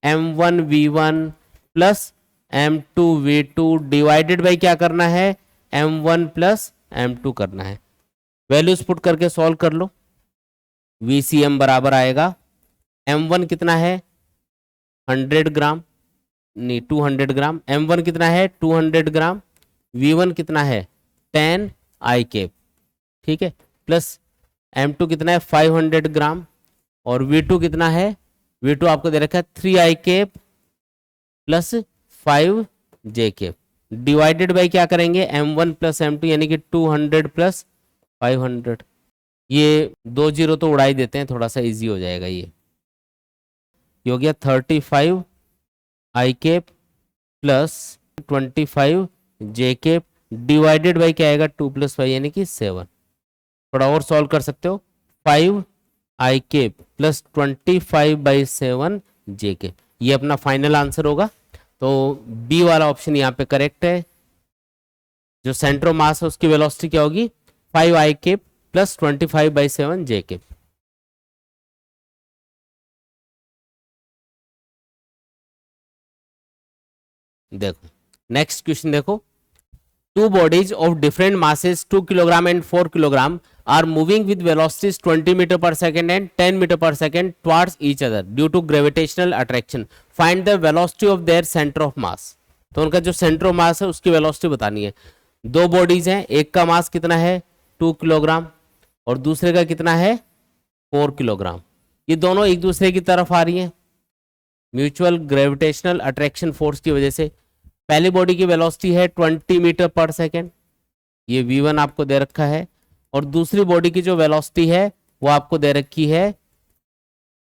m1v1 plus m2v2 divided by क्या करना है, m1 प्लस m2 करना है। वैल्यूज पुट करके सॉल्व कर लो। VCM बराबर आएगा, m1 कितना है 100 ग्राम, नहीं 200 ग्राम, m1 कितना है 200 ग्राम, v1 कितना है 10 ik, ठीक है, प्लस m2 कितना है 500 ग्राम और v2 कितना है, v2 आपको दे रखा है 3 ik plus 5 jk divided by क्या करेंगे m1 प्लस m2 यानी कि 200 प्लस 500। ये 2 जीरो तो उड़ा ही देते हैं, थोड़ा सा इजी हो जाएगा। ये हो गया 35 ik plus 25 jk divided by क्या आएगा 2 प्लस 5 यानी कि 7। थोड़ा और सॉल्व कर सकते हो, 5 ik प्लस 25/7 jk, ये अपना फाइनल आंसर होगा। तो बी वाला ऑप्शन यहाँ पे करेक्ट है। जो सेंटर ऑफ मास है उसकी वेलोसिटी क्या होगी 5 ik प्लस 25/7 jk। देखो नेक्स्ट क्वेश्चन देखो, two bodies of different masses 2 kilogram and 4 kilogram are moving with velocities 20 meter per second and 10 meter per second towards each other due to gravitational attraction. Find the velocity of their center of mass. तो उनका जो सेंटर ऑफ मास है उसकी वेलोसिटी बतानी है। दो बॉडीज हैं, एक का मास कितना है 2 किलोग्राम और दूसरे का कितना है 4 किलोग्राम। ये दोनों एक दूसरे की तरफ आ रही हैं म्यूचुअल ग्रेविटेशनल अट्रैक्शन फोर्स की वजह से। पहली बॉडी की वेलोसिटी है 20 मीटर पर सेकेंड, ये v1 आपको दे रखा है, और दूसरी बॉडी की जो वेलोसिटी है वो आपको दे रखी है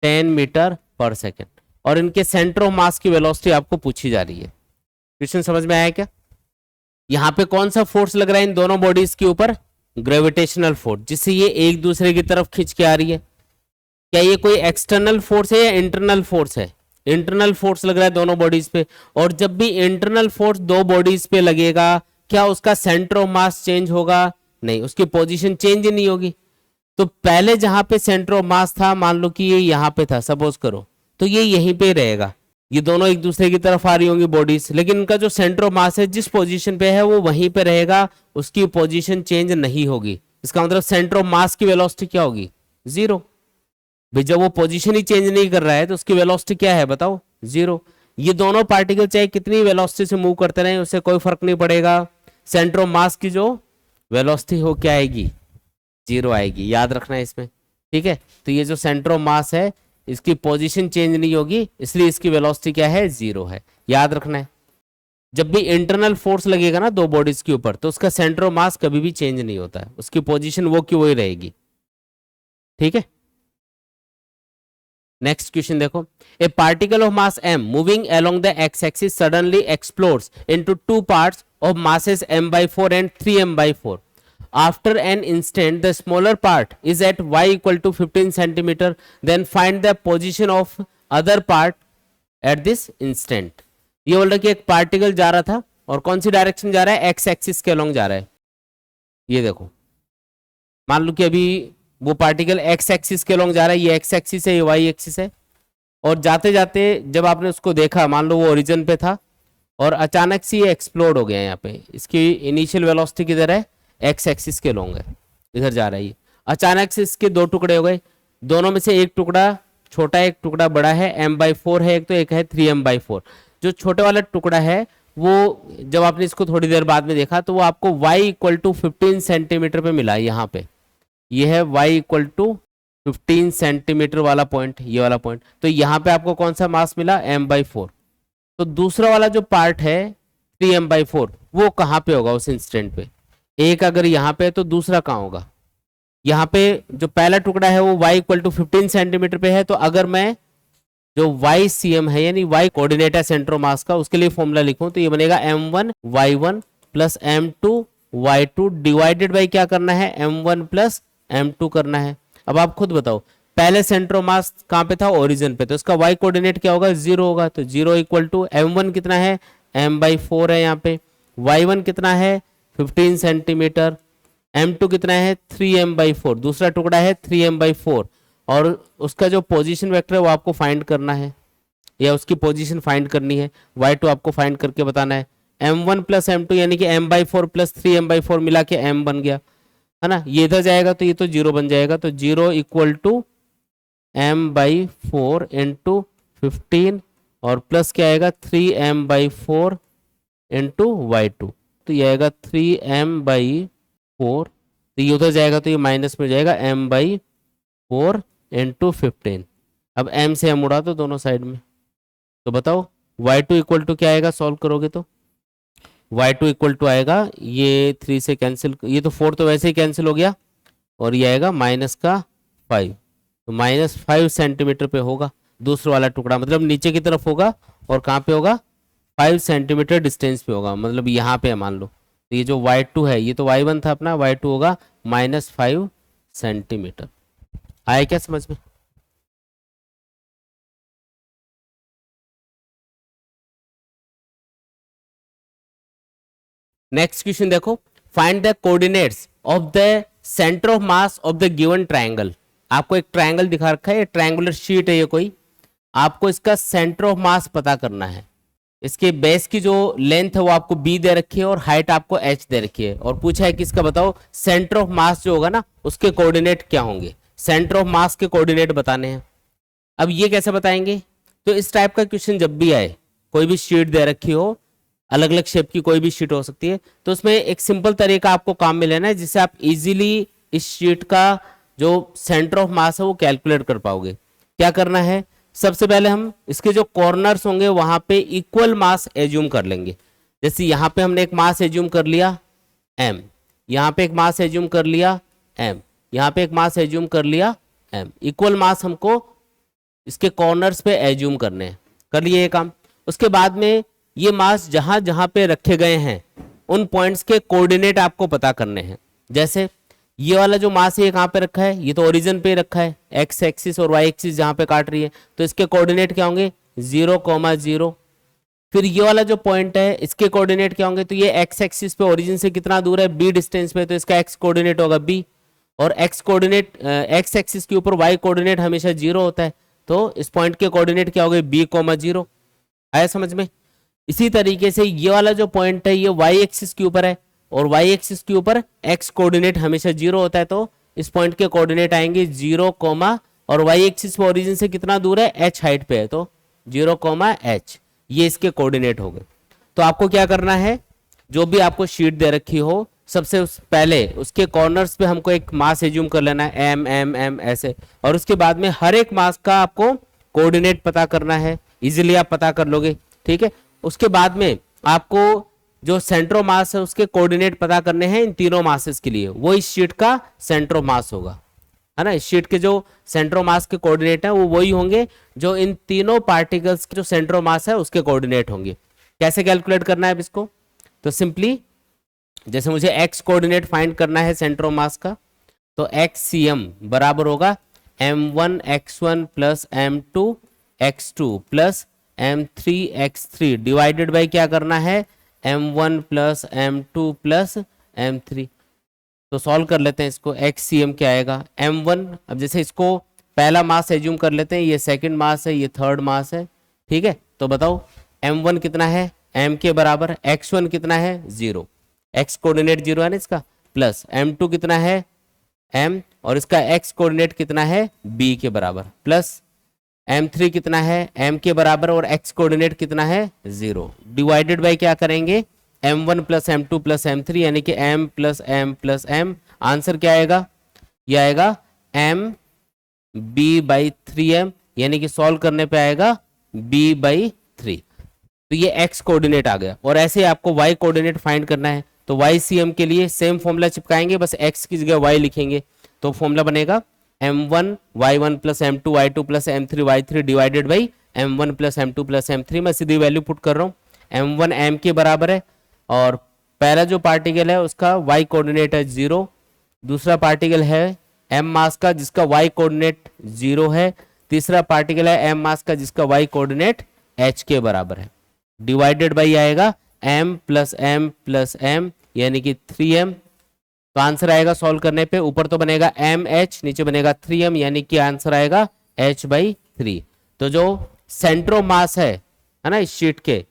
10 मीटर पर सेकेंड, और इनके सेंटर ऑफ मास की वेलोसिटी आपको पूछी जा रही है। क्वेश्चन समझ में आया क्या? यहाँ पे कौन सा फोर्स लग रहा है इन दोनों बॉडीज के ऊपर, ग्रेविटेशनल फोर्स, जिससे ये एक दूसरे की तरफ खींच के आ रही है। क्या ये कोई एक्सटर्नल फोर्स है या इंटरनल फोर्स है? इंटरनल फोर्स लग रहा है दोनों बॉडीज पे। और जब भी इंटरनल फोर्स दो बॉडीज पे लगेगा, क्या उसका सेंटर ऑफ मास चेंज होगा? नहीं, उसकी पोजीशन चेंज ही नहीं होगी। तो पहले जहां पे सेंटर ऑफ मास था, मान लो कि ये यहां पे था सपोज करो, तो ये यहीं पे रहेगा। ये दोनों एक दूसरे की तरफ आ रही होंगी बॉडीज, लेकिन इनका जो सेंटर ऑफ मास है जिस पोजीशन पे है वो वहीं पे रहेगा, उसकी पोजीशन चेंज नहीं होगी। इसका मतलब सेंटर ऑफ मास की वेलोसिटी क्या होगी? जीरो। भाई जब वो पोजीशन ही चेंज नहीं कर रहा है तो उसकी वेलोसिटी क्या है बताओ? जीरो। ये दोनों पार्टिकल चाहे कितनी वेलोसिटी से मूव करते रहे उससे कोई फर्क नहीं पड़ेगा, सेंटर ऑफ मास की जो वेलोसिटी हो क्या आएगी? जीरो आएगी। याद रखना है इसमें, ठीक है। तो ये जो सेंटर ऑफ मास है इसकी पोजीशन चेंज नहीं होगी, इसलिए इसकी वेलोसिटी क्या है? जीरो है। याद रखना है। जब भी इंटरनल फोर्स लगेगा ना दो बॉडीज के ऊपर, तो उसका सेंटर ऑफ मास कभी भी चेंज नहीं होता है, उसकी पोजीशन वो की वही रहेगी, ठीक है। नेक्स्ट क्वेश्चन देखो, ए particle of mass m moving along the x axis suddenly explodes into two parts of masses m/4 and 3m/4. After an instant, the smaller part is at y equal to 15 centimeter. Then find the position of other part at this instant. ये बोल रहा कि एक पार्टिकल जा रहा था और कौन सी डायरेक्शन जा रहा है? एक्स एक्सिस के अलोंग जा रहा है। ये देखो, मान लो कि अभी वो पार्टिकल एक्स एक्सिस के अलोंग जा रहा है, ये एक्स एक्सिस है, ये वाई एक्सिस है। और जाते जाते जब आपने उसको देखा, मान लो वो ओरिजिन पे था और अचानक से ये एक्सप्लोड हो गया। यहाँ पे इसकी इनिशियल वेलोसिटी किधर है? एक्स एक्सिस के अलोंग है, इधर जा रहा है ये। अचानक से इसके दो टुकड़े हो गए, दोनों में से एक टुकड़ा छोटा एक टुकड़ा बड़ा है, m/4 है एक, तो एक है 3m/4। जो छोटे वाला टुकड़ा है वो जब आपने इसको थोड़ी देर बाद में देखा तो वो आपको y इक्वल टू 15 सेंटीमीटर पे मिला। यहाँ पे ये है y इक्वल टू 15 सेंटीमीटर वाला पॉइंट, ये वाला पॉइंट। तो यहाँ पे आपको कौन सा मास मिला? m/4। तो दूसरा वाला जो पार्ट है 3m/4 वो कहाँ पे होगा उस इंस्टेंट पे? एक अगर यहाँ पे तो दूसरा कहाँ होगा? यहाँ पे जो पहला टुकड़ा है वो y इक्वल टू 15 सेंटीमीटर पे है। तो अगर मैं जो YCM है यानी y कोऑर्डिनेट है सेंटर ऑफ मास का, उसके लिए फॉर्मूला लिखूं तो ये बनेगा m1 y1 plus m2 y2 divided by क्या करना है? m1 प्लस m2 करना है। अब आप खुद बताओ, पहले सेंटर ऑफ मास कहाँ पे था? ओरिजिन पे, तो इसका y कोऑर्डिनेट क्या होगा? जीरो होगा। तो जीरो इक्वल टू m1 कितना है? m/4 है यहाँ पे, y1 कितना है? 15 सेंटीमीटर, m2 कितना है? 3m/4, दूसरा टुकड़ा है 3m/4। और उसका जो पोजीशन वेक्टर है वो आपको फाइंड करना है, या उसकी पोजीशन फाइंड करनी है। y2 आपको फाइंड करके बताना है। m1 प्लस m2 यानी कि m/4 प्लस 3m/4 मिला के m बन गया, है ना। ये इधर जाएगा तो ये तो जीरो बन जाएगा। तो zero equal to m/4 into 15 और प्लस क्या आएगा? 3m/4 इंटू y2, तो ये आएगा 3m/4। तो ये उधर जाएगा तो ये माइनस में जाएगा m/4 इंटू 15। अब m से m उड़ा दो दोनों साइड में, तो बताओ y2 इक्वल टू क्या आएगा? सॉल्व करोगे तो y2 इक्वल टू आएगा, ये 3 से कैंसिल, ये तो 4 तो वैसे ही कैंसिल हो गया, और ये आएगा माइनस का 5। तो -5 सेंटीमीटर पे होगा दूसरा वाला टुकड़ा, मतलब नीचे की तरफ होगा। और कहाँ पे होगा? 5 सेंटीमीटर डिस्टेंस पे होगा, मतलब यहाँ पे है मान लो। तो ये जो y2 है, ये तो y1 था अपना, y2 होगा -5 सेंटीमीटर। आया क्या समझ में? नेक्स्ट क्वेश्चन देखो, find the coordinates of the centre of mass of the given triangle. आपको एक ट्रायंगल दिखा रखा है, ट्रायंगुलर शीट है ये कोई, आपको इसका सेंटर ऑफ मास पता करना है। इसके बेस की जो लेंथ है वो आपको b दे रखी है और हाइट आपको h दे रखी है, और पूछा है कि इसका बताओ सेंटर ऑफ मास जो होगा ना उसके कोऑर्डिनेट क्या होंगे। सेंटर ऑफ मास के कोऑर्डिनेट बताने हैं। अब ये कैसे बताएंगे? तो इस टाइप का क्वेश्चन जब भी आए, कोई भी शीट दे रखी हो, अलग अलग शेप की कोई भी शीट हो सकती है, तो उसमें एक सिंपल तरीका आपको काम में लेना है जिससे आप इजीली इस शीट का जो सेंटर ऑफ मास है वो कैलकुलेट कर पाओगे। क्या करना है? सबसे पहले हम इसके जो कॉर्नर्स होंगे वहां पे इक्वल मास एज्यूम कर लेंगे। जैसे यहाँ पे हमने एक मास एज्यूम कर लिया m, यहाँ पे एक मास एज्यूम कर लिया m, यहाँ पे एक मास एज्यूम कर लिया m। इक्वल मास हमको इसके कॉर्नर्स पे एज्यूम करने हैं। कर लिए ये काम। उसके बाद में ये मास जहां जहां पे रखे गए हैं उन पॉइंट्स के कोऑर्डिनेट आपको पता करने हैं। जैसे ये वाला जो मास है ये कहाँ पे रखा है, ये तो ओरिजिन पे रखा है, एक्स एक्सिस और वाई एक्सिस जहाँ पे काट रही है, तो इसके कोऑर्डिनेट क्या होंगे 0,0। फिर ये वाला जो पॉइंट है इसके कोऑर्डिनेट क्या होंगे, तो ये एक्स एक्सिस पे ओरिजिन से कितना दूर है, बी डिस्टेंस पे, तो इसका एक्स कोऑर्डिनेट होगा बी। और एक्स कोऑर्डिनेट एक्स एक्सिस के ऊपर वाई कोऑर्डिनेट हमेशा 0 होता है, तो इस पॉइंट के कोऑर्डिनेट क्या हो गए b,0। आया समझ में। इसी तरीके से ये वाला जो पॉइंट है ये वाई एक्सिस के ऊपर है, और वाई एक्सिस के ऊपर एक्स कोऑर्डिनेट हमेशा 0 होता है, तो इस पॉइंट के कोऑर्डिनेट आएंगे 0, और वाई एक्सिस पे ओरिजिन से कितना दूर है, h हाइट पे है, तो 0,h ये इसके कोऑर्डिनेट हो गए। तो आपको क्या करना है, जो भी आपको शीट दे रखी हो सबसे पहले उसके कॉर्नर्स पे हमको एक मास एज्यूम कर लेना है, एम एम एम ऐसे, और उसके बाद में हर एक मास का आपको कोऑर्डिनेट पता करना है, इजीली आप पता कर लोगे, ठीक है। उसके बाद में आपको जो सेंट्रो मास है उसके कोऑर्डिनेट पता करने हैं इन तीनों मासेस के लिए, वो इस शीट का सेंट्रो मास होगा, है ना। इस शीट के जो सेंट्रो मास के कोऑर्डिनेट है वो वही होंगे जो इन तीनों पार्टिकल्स के जो सेंट्रो मास है उसके कोऑर्डिनेट होंगे। कैसे कैलकुलेट करना है अब इसको, तो सिंपली जैसे मुझे एक्स कोऑर्डिनेट फाइंड करना है सेंट्रो मास का, तो एक्स सी एम बराबर होगा m1 x1 plus m2 x2 plus m3 x3 divided by क्या करना है m1 plus m2 plus m3। तो सॉल्व कर लेते हैं इसको, एक्स सी एम क्या आएगा m1, अब जैसे इसको पहला मास एज्यूम कर लेते हैं, ये सेकंड मास है, ये थर्ड मास है, ठीक है। तो बताओ m1 कितना है, m के बराबर, x1 कितना है 0, x कोऑर्डिनेट 0 है ना इसका, प्लस m2 कितना है m, और इसका x कोऑर्डिनेट कितना है b के बराबर, प्लस m3 कितना है m के बराबर और x कोऑर्डिनेट कितना है 0, डिवाइडेड बाय क्या करेंगे m1 plus m2 plus m3 यानी कि m plus m plus m। Answer क्या आएगा, ये आएगा m b/3m, यानी कि सॉल्व करने पे आएगा b/3। तो ये x कोऑर्डिनेट आ गया, और ऐसे आपको y कोऑर्डिनेट फाइंड करना है, तो YCM के लिए सेम फॉर्मूला चिपकाएंगे, बस x की जगह y लिखेंगे, तो फॉर्मूला बनेगा m1 y1 plus m2 y2 plus m3 y3 divided by m1 plus m2 plus m3। मैं सीधी वैल्यू पुट कर रहा हूँ, m1 m के बराबर है, और पहला जो पार्टिकल है उसका y कोऑर्डिनेट है 0, दूसरा पार्टिकल है m मास का जिसका y कोऑर्डिनेट 0 है, तीसरा पार्टिकल है m मास का जिसका y कोऑर्डिनेट h के बराबर है, डिवाइडेड बाई आएगा m प्लस m यानी कि 3m। तो आंसर आएगा सॉल्व करने पे, ऊपर तो बनेगा mh, नीचे बनेगा 3m, यानी कि आंसर आएगा h/3। तो जो सेंट्रो मास है ना इस शीट के,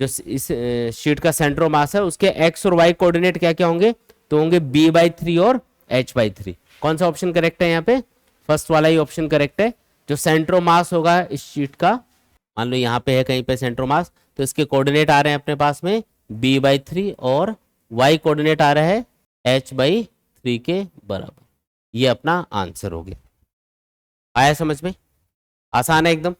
जो इस शीट का सेंट्रो मास है उसके x और y कोऑर्डिनेट क्या क्या होंगे, तो होंगे b/3 और h/3। कौन सा ऑप्शन करेक्ट है यहाँ पे, फर्स्ट वाला ही ऑप्शन करेक्ट है। जो सेंट्रो मास होगा इस शीट का, मान लो यहाँ पे है कहीं पे सेंट्रो मास, तो इसके कोऑर्डिनेट आ रहे हैं अपने पास में b/3 और y कोऑर्डिनेट आ रहा है h/3 के बराबर। ये अपना आंसर हो गया। आया समझ में, आसान है एकदम।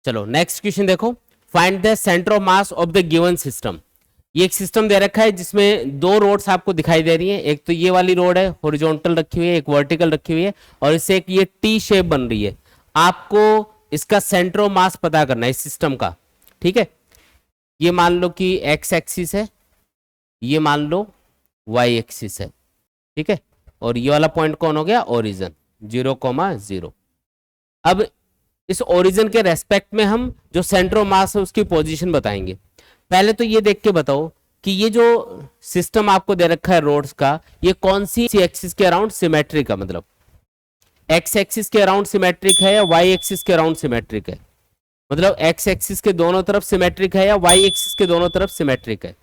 चलो नेक्स्ट क्वेश्चन देखो, find the centre of mass of the given system. ये एक सिस्टम दे रखा है जिसमें दो रोड्स आपको दिखाई दे रही हैं, एक तो ये वाली रोड है हॉरिजॉन्टल रखी हुई है, एक वर्टिकल रखी हुई है, और इससे एक ये टी शेप बन रही है। आपको इसका सेंटर ऑफ मास पता करना है इस सिस्टम का, ठीक है। ये मान लो कि एक्स एक्सिस है, ये मान लो वाई एक्सिस है, ठीक है, और ये वाला पॉइंट कौन हो गया ओरिजिन 0,0। अब इस ओरिजिन के रेस्पेक्ट में हम जो सेंटर ऑफ मास है उसकी पोजीशन बताएंगे। पहले तो ये देख के बताओ कि ये जो सिस्टम आपको दे रखा है रोड्स का, ये कौन सी एक्सिस के अराउंड सिमेट्रिक है, मतलब एक्स एक्सिस के अराउंड सिमेट्रिक है या वाई एक्सिस के अराउंड सिमेट्रिक है, मतलब एक्स एक्सिस के दोनों तरफ सिमेट्रिक है या वाई एक्सिस के दोनों तरफ सिमेट्रिक है।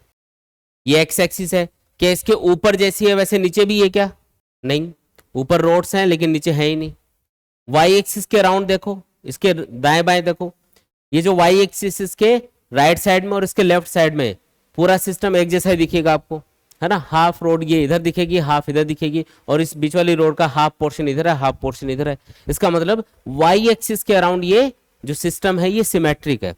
ये एक्स एक्सिस है, क्या इसके ऊपर जैसी है वैसे नीचे भी है क्या, नहीं, ऊपर रोड्स हैं लेकिन नीचे है ही नहीं। वाई एक्सिस के अराउंड देखो, इसके दाएं बाएं देखो, ये जो वाई एक्सिस इसके राइट साइड में और इसके लेफ्ट साइड में पूरा सिस्टम एक जैसा ही दिखेगा आपको, है ना। हाफ रोड ये इधर दिखेगी, हाफ इधर दिखेगी, और इस बीच वाली रोड का हाफ पोर्शन इधर है, हाफ पोर्शन इधर है। इसका मतलब वाई एक्सिस के अराउंड ये जो सिस्टम है ये सिमेट्रिक है।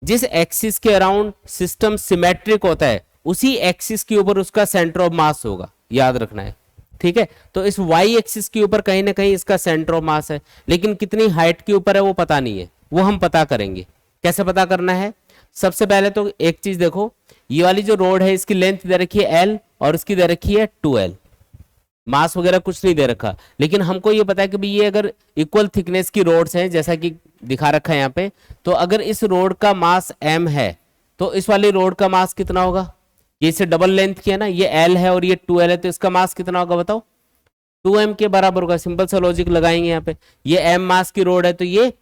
जिस एक्सिस के अराउंड सिस्टम सिमेट्रिक होता है उसी एक्सिस के ऊपर उसका सेंटर ऑफ मास होगा, याद रखना है, ठीक है। तो इस वाई एक्सिस के ऊपर कहीं ना कहीं इसका सेंटर ऑफ मास है, लेकिन कितनी हाइट के ऊपर है वो पता नहीं है, वो हम पता करेंगे। कैसे पता करना है, सबसे पहले तो एक चीज देखो, ये वाली जो रोड है इसकी लेंथ दे रखी है L और इसकी दे रखी है 2L। मास वगैरह कुछ नहीं दे रखा, लेकिन हमको ये पता है कि भाई ये अगर इक्वल थिकनेस की रोड्स हैं जैसा कि दिखा रखा है यहाँ पे, तो अगर इस रोड का मास m है तो इस वाली रोड का मास कितना होगा? ये इसे डबल लेंथ की है ना, ये L है और ये 2L है, तो इसका मास कितना होगा बताओ? 2m के बराबर होगा। सिंपल सा लॉजिक लगाएंगे यहाँ पे, ये m मास की रोड है तो ये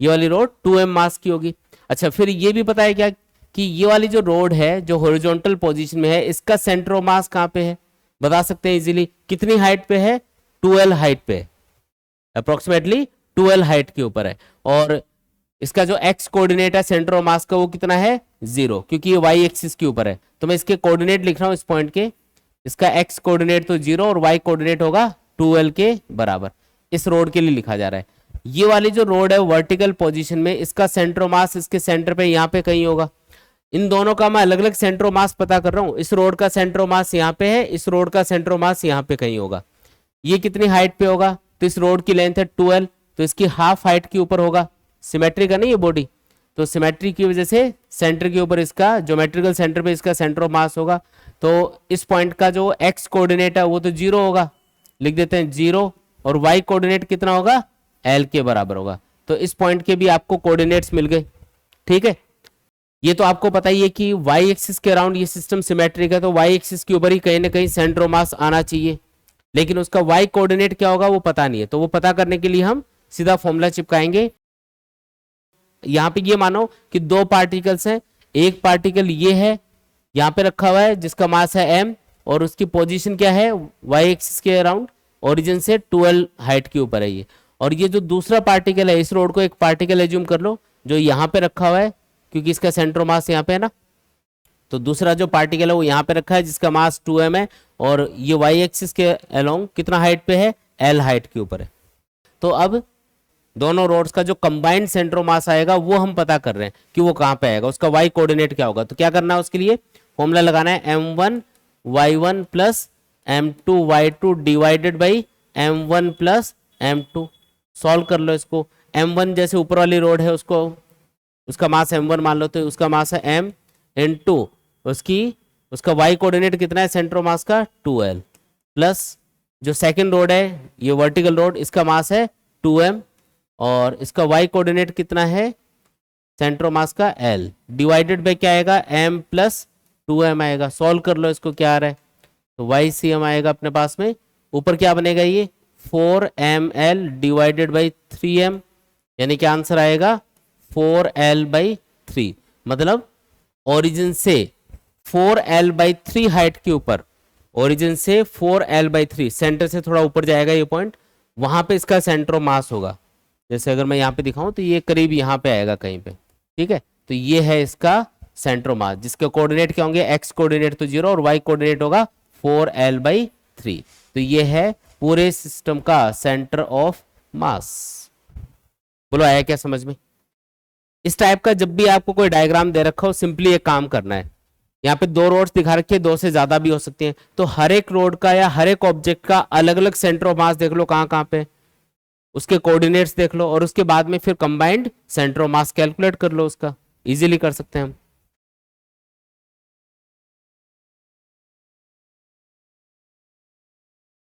वाली रोड 2m मास की होगी। अच्छा, फिर ये भी पता है क्या कि ये वाली जो रोड है जो हॉरिजॉन्टल पोजीशन में है, इसका सेंटर ऑफ मास कहाँ पे है? बता सकते हैं इजीली, कितनी हाइट पे है? 2L हाइट पे, अप्रोक्सीमेटली 2L हाइट के ऊपर है। और इसका जो x कोऑर्डिनेट है सेंटर ऑफ मास का वो कितना है? 0, क्योंकि ये y एक्सिस के ऊपर है। तो मैं इसके कोऑर्डिनेट लिख रहा हूं इस पॉइंट के, इसका x कोऑर्डिनेट तो 0 और y कोऑर्डिनेट होगा 2L के बराबर। इस रोड के लिए लिखा जा रहा है। ये वाली जो रोड है वर्टिकल पोजीशन में, इसका सेंटर ऑफ मास इसके सेंटर पे यहाँ पे कहीं होगा। इन दोनों का मैं अलग अलग सेंटर ऑफ मास पता कर रहा हूँ। इस रोड का सेंटर ऑफ मास यहाँ पे है, इस रोड का सेंटर ऑफ मास यहाँ पे कहीं होगा। ये कितनी हाइट पे होगा? तो इस रोड की लेंथ है 2L, तो इसकी हाफ हाइट के ऊपर होगा। सिमेट्री का नहीं ये बॉडी, तो सिमेट्री की वजह से सेंटर के ऊपर इसका ज्योमेट्रिकल सेंटर पे इसका सेंटर ऑफ मास होगा। तो इस पॉइंट का जो x कोऑर्डिनेट है वो तो 0 होगा, लिख देते हैं 0, और y कोऑर्डिनेट कितना होगा? L के बराबर होगा। तो इस पॉइंट के भी आपको कोऑर्डिनेट्स मिल गए। ठीक है, ये तो आपको पता ही है कि y एक्सिस के अराउंड ये सिस्टम सिमेट्रिक है, तो y एक्सिस के ऊपर ही कहीं ना कहीं सेंटर ऑफ मास आना चाहिए, लेकिन उसका y कोऑर्डिनेट क्या होगा वो पता नहीं है। तो वो पता करने के लिए हम सीधा फॉर्मूला चिपकाएंगे। यहां पे ये मानो कि दो पार्टिकल्स हैं, एक पार्टिकल ये है यहां पे रखा हुआ है जिसका मास है m, और उसकी पोजीशन क्या है? y एक्सिस के अराउंड, ओरिजिन से 2L हाइट के ऊपर है ये। और ये जो दूसरा पार्टिकल है, इस रोड को एक पार्टिकल एज्यूम कर लो जो यहाँ पे रखा हुआ है, क्योंकि इसका सेंटर मास यहाँ पे है ना, तो दूसरा जो पार्टिकल है वो यहाँ पे रखा है जिसका मास 2m है, और ये y एक्सिस के अलोंग कितना हाइट पे है? L हाइट के ऊपर है। तो अब दोनों रोड्स का जो कंबाइंड सेंटर ऑफ मास आएगा वो हम पता कर रहे हैं कि वो कहाँ पे आएगा, उसका y कोऑर्डिनेट क्या होगा। तो क्या करना है उसके लिए? फॉर्मूला लगाना है m1 y1 plus m2 y2 divided by m1 plus m2। Solve कर लो इसको। m1 जैसे ऊपर वाली रोड है उसको, उसका मास m1 मान लो, तो उसका मास है m इनटू उसका y कोऑर्डिनेट कितना है सेंटर ऑफ मास का? 2L, प्लस जो सेकंड रोड है ये वर्टिकल रोड, इसका मास है 2m, और इसका y कोऑर्डिनेट कितना है सेंटर ऑफ मास का? L, डिवाइडेड बाय क्या आएगा? m प्लस 2m आएगा। सॉल्व कर लो इसको, क्या आ रहा है? तो YCM आएगा अपने पास में। ऊपर क्या बनेगा? ये 4ml डिवाइडेड बाई 3m, यानी क्या आंसर आएगा? 4L/3। मतलब ओरिजिन से 4L/3 हाइट के ऊपर, ओरिजिन से 4L/3 सेंटर से थोड़ा ऊपर जाएगा ये पॉइंट, वहां पे इसका सेंटर ऑफ मास होगा। जैसे अगर मैं यहाँ पे दिखाऊं तो ये करीब यहाँ पे आएगा कहीं पे। ठीक है, तो ये है इसका सेंटर ऑफ मास, जिसके कोऑर्डिनेट क्या होंगे? x कोऑर्डिनेट तो 0 और y कोऑर्डिनेट होगा 4L/3। तो ये है पूरे सिस्टम का सेंटर ऑफ मास। बोलो आया क्या समझ में? इस टाइप का जब भी आपको कोई डायग्राम दे रखा हो, सिंपली एक काम करना है। यहाँ पे दो रोड्स दिखा रखी है, दो से ज्यादा भी हो सकती हैं, तो हर एक रोड का या हर एक ऑब्जेक्ट का अलग अलग सेंटर ऑफ मास देख लो कहाँ कहाँ पे, उसके कोऑर्डिनेट्स देख लो, और उसके बाद में फिर combined centre of mass calculate कर लो। उसका इजीली कर सकते हैं हम।